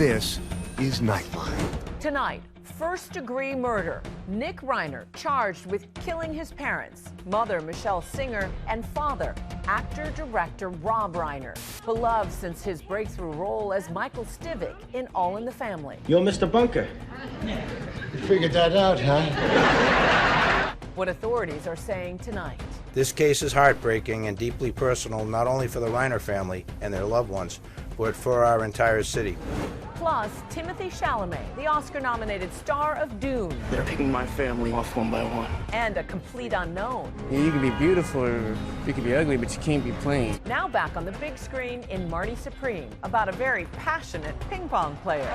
This is Nightline. Tonight, first-degree murder. Nick Reiner charged with killing his parents, mother Michelle Singer, and father, actor-director Rob Reiner, beloved since his breakthrough role as Michael Stivic in All in the Family. You're Mr. Bunker. You figured that out, huh? What authorities are saying tonight. This case is heartbreaking and deeply personal, not only for the Reiner family and their loved ones, but for our entire city. Plus, Timothée Chalamet, the Oscar-nominated star of Dune. They're picking my family off one by one. And a complete unknown. You can be beautiful or you can be ugly, but you can't be plain. Now back on the big screen in Marty Supreme, about a very passionate ping pong player.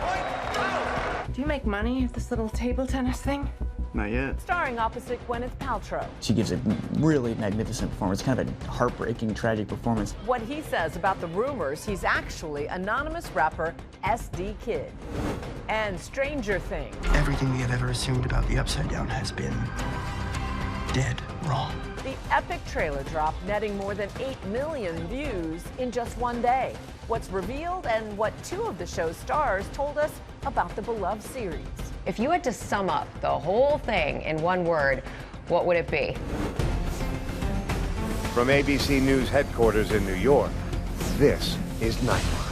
Do you make money at this little table tennis thing? Not yet. Starring opposite Gwyneth Paltrow. She gives a really magnificent performance, kind of a heartbreaking, tragic performance. What he says about the rumors he's actually anonymous rapper EsDeeKid. And Stranger Things. Everything we have ever assumed about the Upside Down has been dead wrong. The epic trailer drop netting more than 8 million views in just one day. What's revealed and what two of the show's stars told us about the beloved series. If you had to sum up the whole thing in one word, what would it be? From ABC News headquarters in New York, this is Nightline.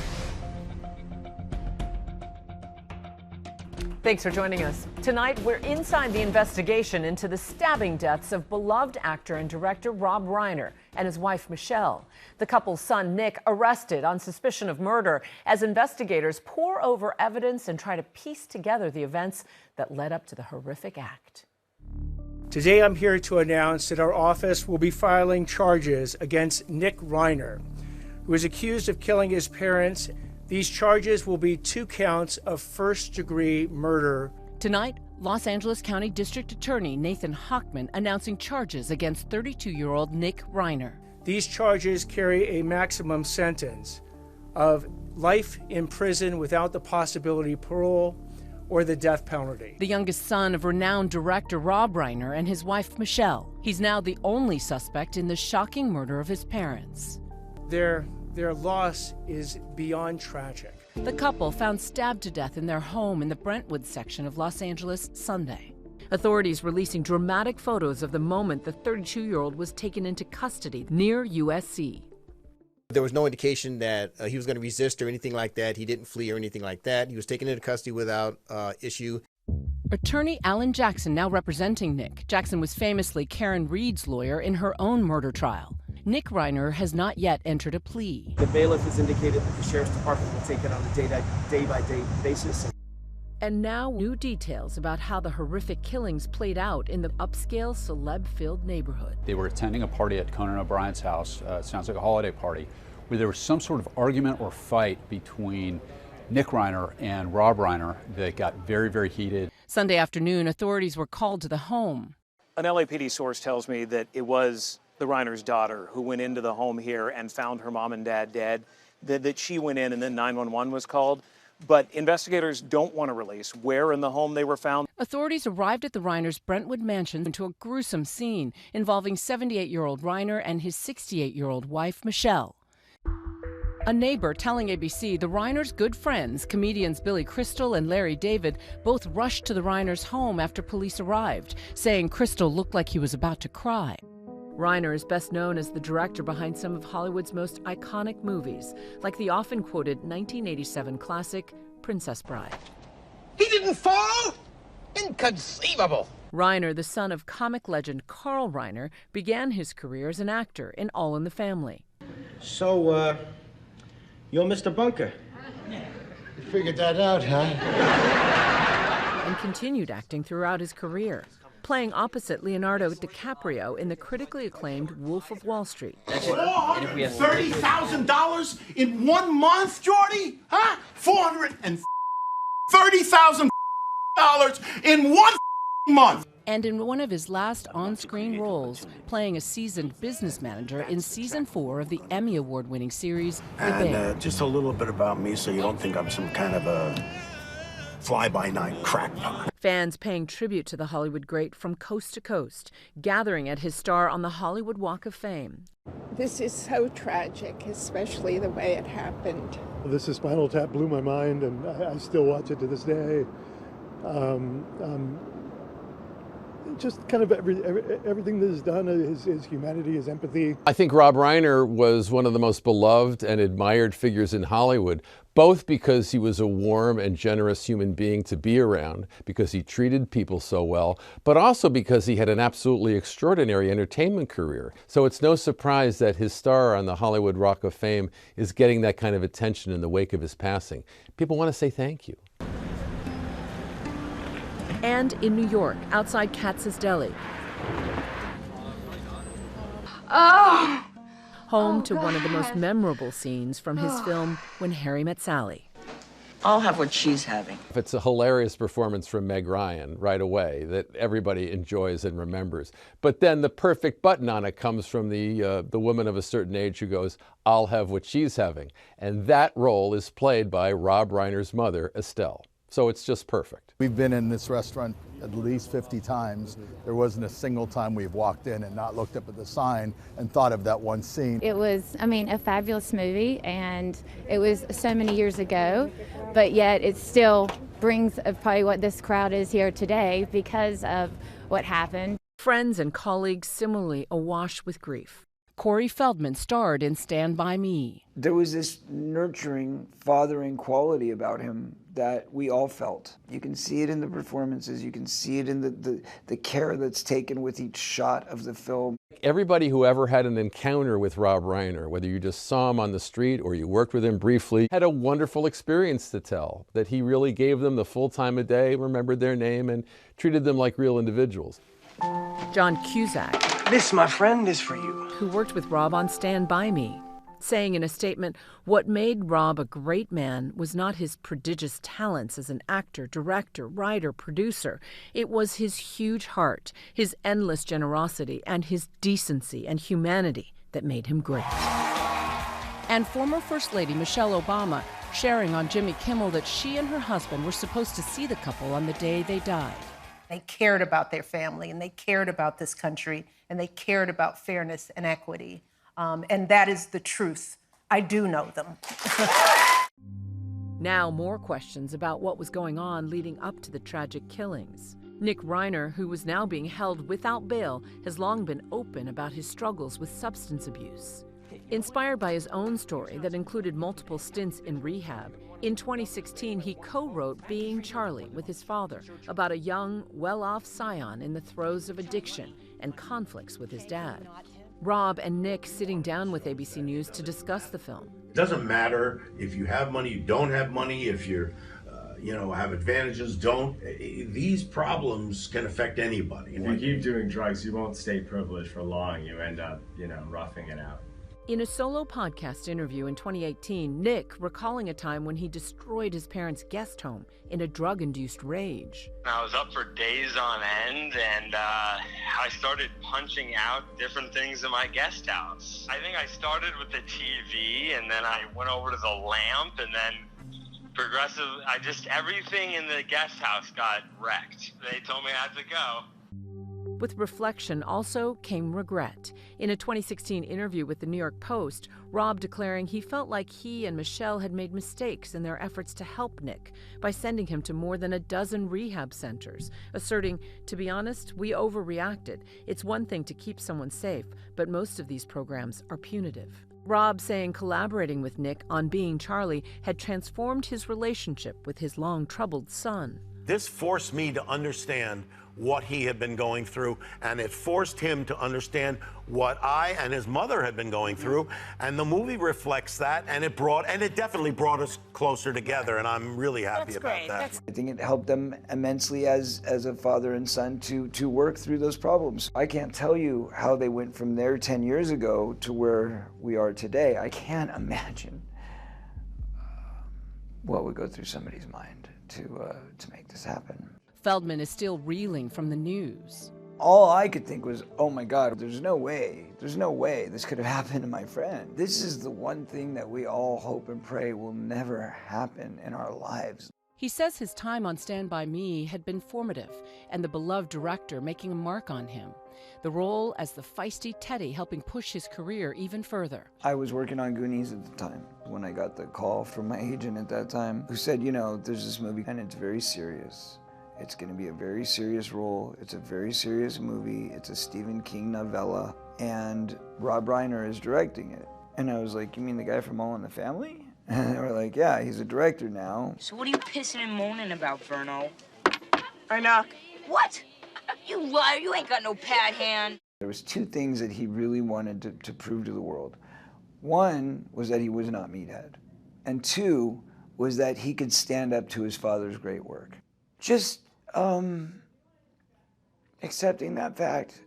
Thanks for joining us. Tonight, we're inside the investigation into the stabbing deaths of beloved actor and director Rob Reiner and his wife, Michelle. The couple's son, Nick, arrested on suspicion of murder as investigators pore over evidence and try to piece together the events that led up to the horrific act. Today, I'm here to announce that our office will be filing charges against Nick Reiner, who is accused of killing his parents. These charges will be 2 counts of first-degree murder. Tonight, Los Angeles County District Attorney Nathan Hochman announcing charges against 32-year-old Nick Reiner. These charges carry a maximum sentence of life in prison without the possibility of parole or the death penalty. The youngest son of renowned director Rob Reiner and his wife Michelle. He's now the only suspect in the shocking murder of his parents. Their loss is beyond tragic. The couple found stabbed to death in their home in the Brentwood section of Los Angeles Sunday. Authorities releasing dramatic photos of the moment the 32-year-old was taken into custody near USC. There was no indication that he was going to resist or anything like that. He didn't flee or anything like that. He was taken into custody without issue. Attorney Alan Jackson now representing Nick. Jackson was famously Karen Reed's lawyer in her own murder trial. Nick Reiner has not yet entered a plea. The bailiff has indicated that the sheriff's department will take it on a day-by-day basis. And now new details about how the horrific killings played out in the upscale celeb-filled neighborhood. They were attending a party at Conan O'Brien's house, it sounds like a holiday party, where there was some sort of argument or fight between Nick Reiner and Rob Reiner that got very, very heated. Sunday afternoon, authorities were called to the home. An LAPD source tells me that it was the Reiner's daughter who went into the home here and found her mom and dad dead, that she went in and then 911 was called. But investigators don't want to release where in the home they were found. Authorities arrived at the Reiner's Brentwood mansion into a gruesome scene involving 78-year-old Reiner and his 68-year-old wife, Michelle. A neighbor telling ABC the Reiner's good friends, comedians Billy Crystal and Larry David, both rushed to the Reiner's home after police arrived, saying Crystal looked like he was about to cry. Reiner is best known as the director behind some of Hollywood's most iconic movies, like the often-quoted 1987 classic Princess Bride. He didn't fall? Inconceivable. Reiner, the son of comic legend Carl Reiner, began his career as an actor in All in the Family. So, you're Mr. Bunker. You figured that out, huh? And continued acting throughout his career, playing opposite Leonardo DiCaprio in the critically acclaimed Wolf of Wall Street. $430,000 in 1 month, Jordy? Huh? $430,000 in 1 month. And in one of his last on-screen roles, playing a seasoned business manager in season 4 of the Emmy Award-winning series, The Bear. And just a little bit about me so you don't think I'm some kind of a fly-by-night crackpot. Fans paying tribute to the Hollywood great from coast to coast, gathering at his star on the Hollywood Walk of Fame. This is so tragic, especially the way it happened. This is Spinal Tap blew my mind, and I still watch it to this day. Just kind of everything that is done, his humanity, his empathy. I think Rob Reiner was one of the most beloved and admired figures in Hollywood, both because he was a warm and generous human being to be around, because he treated people so well, but also because he had an absolutely extraordinary entertainment career. So it's no surprise that his star on the Hollywood Walk of Fame is getting that kind of attention in the wake of his passing. People want to say thank you. And in New York, outside Katz's Deli. Oh! Home to one of the most memorable scenes from his film When Harry Met Sally. I'll have what she's having. It's a hilarious performance from Meg Ryan right away that everybody enjoys and remembers. But then the perfect button on it comes from the woman of a certain age who goes, I'll have what she's having. And that role is played by Rob Reiner's mother, Estelle. So it's just perfect. We've been in this restaurant at least 50 times. There wasn't a single time we've walked in and not looked up at the sign and thought of that one scene. It was, a fabulous movie, and it was so many years ago, but yet it still brings probably what this crowd is here today because of what happened. Friends and colleagues similarly awash with grief. Corey Feldman starred in Stand By Me. There was this nurturing, fathering quality about him that we all felt. You can see it in the performances, you can see it in the care that's taken with each shot of the film. Everybody who ever had an encounter with Rob Reiner, whether you just saw him on the street or you worked with him briefly, had a wonderful experience to tell, that he really gave them the full time of day, remembered their name, and treated them like real individuals. John Cusack. This, my friend, is for you. Who worked with Rob on Stand By Me, saying in a statement, what made Rob a great man was not his prodigious talents as an actor, director, writer, producer. It was his huge heart, his endless generosity, and his decency and humanity that made him great. And former First Lady Michelle Obama sharing on Jimmy Kimmel that she and her husband were supposed to see the couple on the day they died. They cared about their family, and they cared about this country, and they cared about fairness and equity. And that is the truth. I do know them. Now more questions about what was going on leading up to the tragic killings. Nick Reiner, who was now being held without bail, has long been open about his struggles with substance abuse. Inspired by his own story that included multiple stints in rehab, in 2016 he co-wrote Being Charlie with his father about a young, well-off scion in the throes of addiction and conflicts with his dad. Rob and Nick sitting down with ABC News to discuss the film. It doesn't matter if you have money, you don't have money, if you're, have advantages, don't. These problems can affect anybody. If you keep doing drugs, you won't stay privileged for long. You end up, roughing it out. In a solo podcast interview in 2018, Nick recalling a time when he destroyed his parents' guest home in a drug-induced rage. I was up for days on end, and I started punching out different things in my guest house. I think I started with the TV, and then I went over to the lamp, and then everything in the guest house got wrecked. They told me I had to go. With reflection also came regret. In a 2016 interview with the New York Post, Rob declaring he felt like he and Michelle had made mistakes in their efforts to help Nick by sending him to more than a dozen rehab centers, asserting, to be honest, we overreacted. It's one thing to keep someone safe, but most of these programs are punitive. Rob saying collaborating with Nick on Being Charlie had transformed his relationship with his long-troubled son. This forced me to understand what he had been going through, and it forced him to understand what I and his mother had been going through, and the movie reflects that, and it definitely brought us closer together, and I'm really happy about that. I think it helped them immensely as a father and son to work through those problems. I can't tell you how they went from there 10 years ago to where we are today. I can't imagine what would go through somebody's mind to make this happen. Feldman is still reeling from the news. All I could think was, oh my God, there's no way this could have happened to my friend. This is the one thing that we all hope and pray will never happen in our lives. He says his time on Stand By Me had been formative, and the beloved director making a mark on him. The role as the feisty Teddy helping push his career even further. I was working on Goonies at the time when I got the call from my agent at that time, who said, you know, there's this movie and it's very serious. It's going to be a very serious role. It's a very serious movie. It's a Stephen King novella, and Rob Reiner is directing it. And I was like, you mean the guy from All in the Family? And they were like, yeah, he's a director now. So what are you pissing and moaning about, Verno? I knock. What? You liar, you ain't got no pad hand. There was two things that he really wanted to prove to the world. One was that he was not meathead. And two was that he could stand up to his father's great work. Just accepting that fact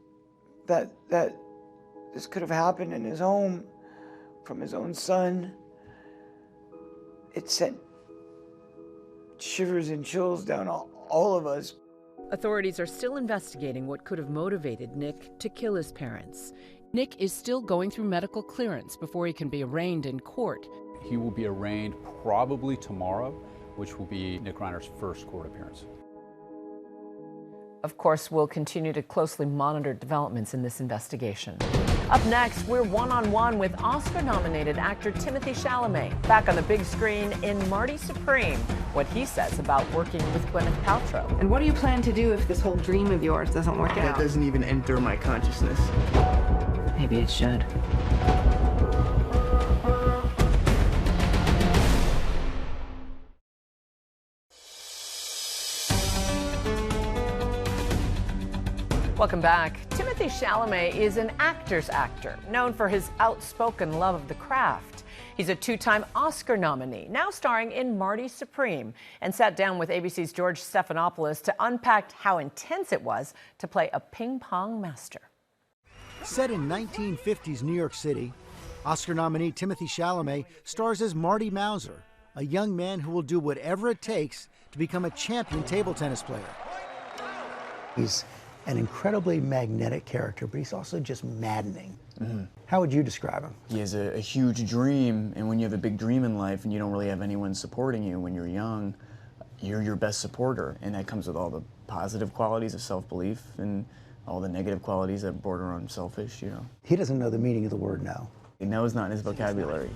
that this could have happened in his home from his own son, it sent shivers and chills down all of us. Authorities are still investigating what could have motivated Nick to kill his parents. Nick is still going through medical clearance before he can be arraigned in court. He will be arraigned probably tomorrow, which will be Nick Reiner's first court appearance. Of course, we'll continue to closely monitor developments in this investigation. Up next, we're one-on-one with Oscar-nominated actor Timothée Chalamet, back on the big screen in Marty Supreme, what he says about working with Gwyneth Paltrow. And what do you plan to do if this whole dream of yours doesn't work out? That doesn't even enter my consciousness. Maybe it should. Welcome back. Timothée Chalamet is an actor's actor, known for his outspoken love of the craft. He's a two-time Oscar nominee, now starring in Marty Supreme, and sat down with ABC's George Stephanopoulos to unpack how intense it was to play a ping pong master. Set in 1950s New York City, Oscar nominee Timothée Chalamet stars as Marty Mauser, a young man who will do whatever it takes to become a champion table tennis player. He's an incredibly magnetic character, but he's also just maddening. How would you describe him? He has a huge dream, and when you have a big dream in life and you don't really have anyone supporting you when you're young, you're your best supporter, and that comes with all the positive qualities of self-belief and all the negative qualities that border on selfish, you know. He doesn't know the meaning of the word no. No is not in his vocabulary.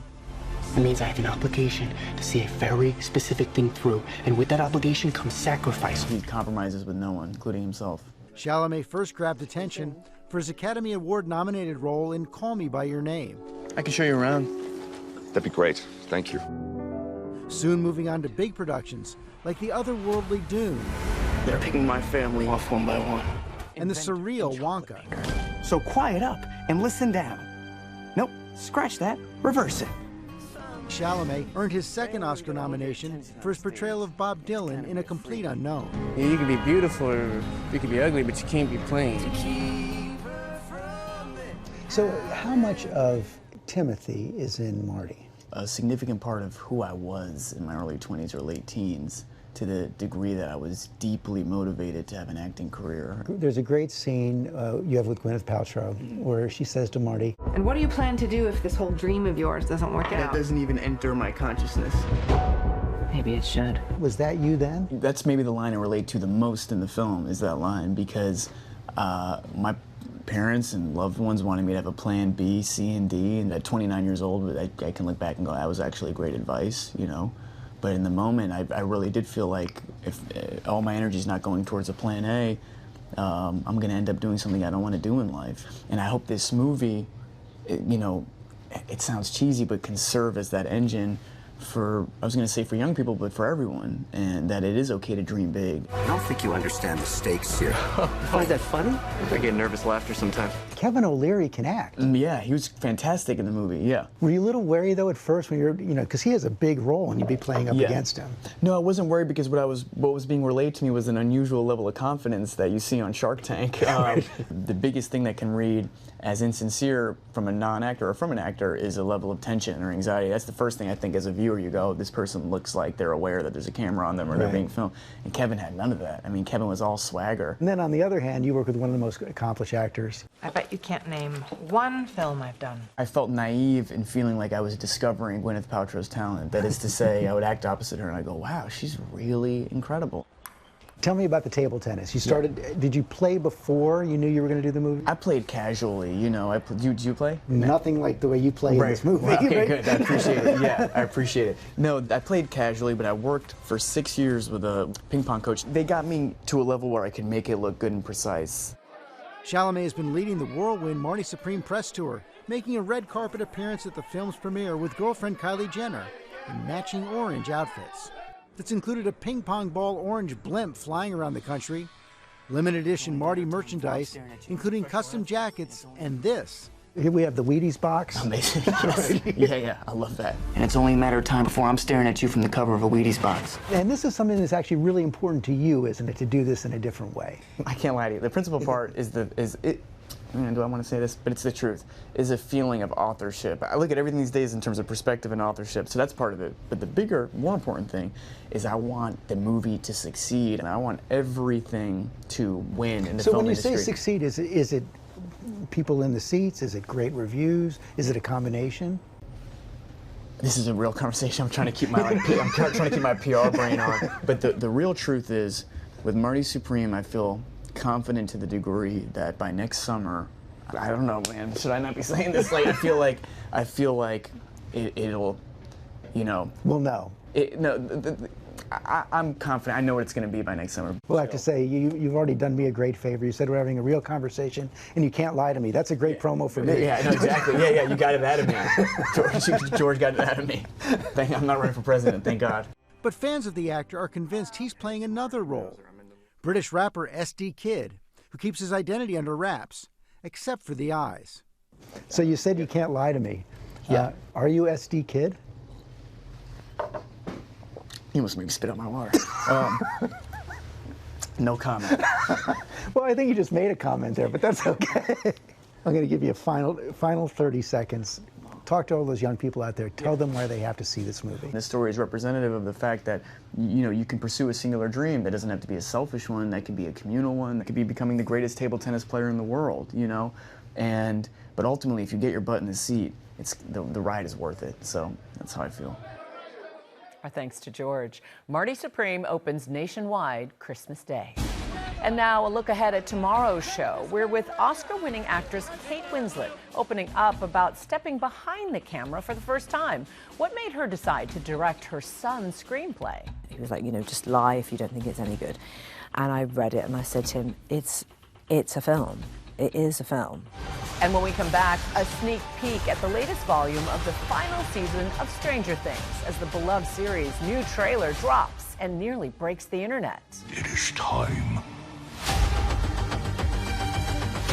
It means I have an obligation to see a very specific thing through, and with that obligation comes sacrifice. He compromises with no one, including himself. Chalamet first grabbed attention for his Academy Award-nominated role in Call Me By Your Name. I can show you around. That'd be great. Thank you. Soon moving on to big productions like the otherworldly Dune. They're picking my family off one by one. And the surreal Wonka. So quiet up and listen down. Nope, scratch that, reverse it. Chalamet earned his second Oscar nomination for his portrayal of Bob Dylan in A Complete Unknown. Yeah, you can be beautiful or you can be ugly, but you can't be plain. So how much of Timothy is in Marty? A significant part of who I was in my early 20s or late teens, to the degree that I was deeply motivated to have an acting career. There's a great scene you have with Gwyneth Paltrow where she says to Marty, And what do you plan to do if this whole dream of yours doesn't work That out? doesn't even enter my consciousness. Maybe it should. Was that you then? That's maybe the line I relate to the most in the film, is that line, because my parents and loved ones wanted me to have a plan B, C, and D, and at 29 years old, I can look back and go, that was actually great advice, you know? But in the moment, I really did feel like if all my energy is not going towards a plan A, I'm going to end up doing something I don't want to do in life. And I hope this movie, you know, it sounds cheesy, but can serve as that engine for, I was going to say for young people, but for everyone, and that it is okay to dream big. I don't think you understand the stakes here. You find that funny? I get nervous laughter sometimes. Kevin O'Leary can act. Yeah, he was fantastic in the movie, yeah. Were you a little wary, though, at first when you're, you know, because he has a big role and you'd be playing up against him? No, I wasn't worried because what was being relayed to me was an unusual level of confidence that you see on Shark Tank. The biggest thing that can read as insincere from a non-actor or from an actor is a level of tension or anxiety. That's the first thing I think as a viewer. where you go, this person looks like they're aware that there's a camera on them or they're being filmed. And Kevin had none of that. I mean, Kevin was all swagger. And then on the other hand, you work with one of the most accomplished actors. I bet you can't name one film I've done. I felt naive in feeling like I was discovering Gwyneth Paltrow's talent. That is to say, I would act opposite her and I go, wow, she's really incredible. Tell me about the table tennis. You started, did you play before you knew you were going to do the movie? I played casually, you know. Did you play? Nothing like the way you play in this movie. Well, okay, good. I appreciate it. Yeah, I appreciate it. No, I played casually, but I worked for 6 years with a ping pong coach. They got me to a level where I could make it look good and precise. Chalamet has been leading the whirlwind Marty Supreme press tour, making a red carpet appearance at the film's premiere with girlfriend Kylie Jenner in matching orange outfits. That's included a ping pong ball orange blimp flying around the country, limited edition Marty merchandise, including custom jackets, and this. Here we have the Wheaties box. Amazing. Yes. Yeah, I love that. And it's only a matter of time before I'm staring at you from the cover of a Wheaties box. And this is something that's actually really important to you, isn't it, to do this in a different way? I can't lie to you. The principal part man, do I want to say this? But it's the truth, is a feeling of authorship. I look at everything these days in terms of perspective and authorship, so that's part of it. But the bigger, more important thing is I want the movie to succeed, and I want everything to win in the film industry. So when you say succeed, is it people in the seats? Is it great reviews? Is it a combination? This is a real conversation. I'm trying to keep my I'm trying to keep my PR brain on. But the real truth is, with Marty Supreme, I feel confident to the degree that by next summer, I don't know, man, should I not be saying this? Like, I feel like it'll, you know. Well, no. I'm confident. I know what it's going to be by next summer. Well, I have to say, you've already done me a great favor. You said we're having a real conversation, and you can't lie to me. That's a great promo for me. Yeah, no, exactly. Yeah, you got it out of me. George got it out of me. I'm not running for president, thank God. But fans of the actor are convinced he's playing another role. British rapper EsDeeKid, who keeps his identity under wraps, except for the eyes. So you said you can't lie to me. Yeah. Are you EsDeeKid? You must make me spit out my water. No comment. Well, I think you just made a comment there, but that's okay. I'm going to give you a final 30 seconds. Talk to all those young people out there. Tell them why they have to see this movie. This story is representative of the fact that, you know, you can pursue a singular dream. That doesn't have to be a selfish one. That could be a communal one. That could be becoming the greatest table tennis player in the world, you know? But ultimately, if you get your butt in the seat, the ride is worth it. So that's how I feel. Our thanks to George. Marty Supreme opens nationwide Christmas Day. And now a look ahead at tomorrow's show. We're with Oscar-winning actress Kate Winslet, opening up about stepping behind the camera for the first time. What made her decide to direct her son's screenplay? He was like, you know, just lie if you don't think it's any good. And I read it and I said to him, it's a film. It is a film. And when we come back, a sneak peek at the latest volume of the final season of Stranger Things, as the beloved series' new trailer drops and nearly breaks the internet. It is time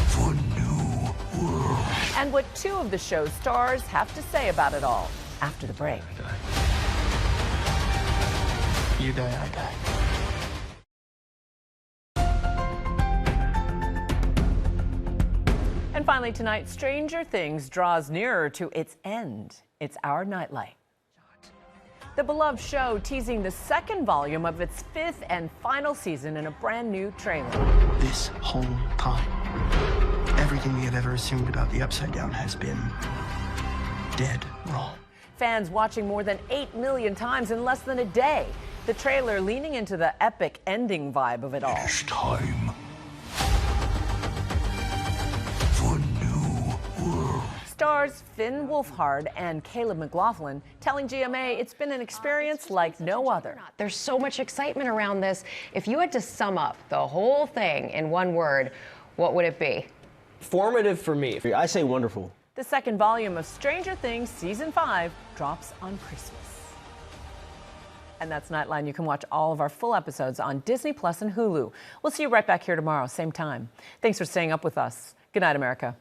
for new world. And what two of the show's stars have to say about it all after the break. You die, I die. And finally tonight, Stranger Things draws nearer to its end. It's our Nightline. The beloved show teasing the second volume of its 5th and final season in a brand new trailer. This whole time, everything we have ever assumed about the Upside Down has been dead wrong. Fans watching more than 8 million times in less than a day. The trailer leaning into the epic ending vibe of it all. It's time for new world. Stars Finn Wolfhard and Caleb McLaughlin telling GMA it's been an experience like no other. There's so much excitement around this. If you had to sum up the whole thing in one word, what would it be? Formative for me. I say wonderful. The second volume of Stranger Things Season 5 drops on Christmas. And that's Nightline. You can watch all of our full episodes on Disney Plus and Hulu. We'll see you right back here tomorrow, same time. Thanks for staying up with us. Good night, America.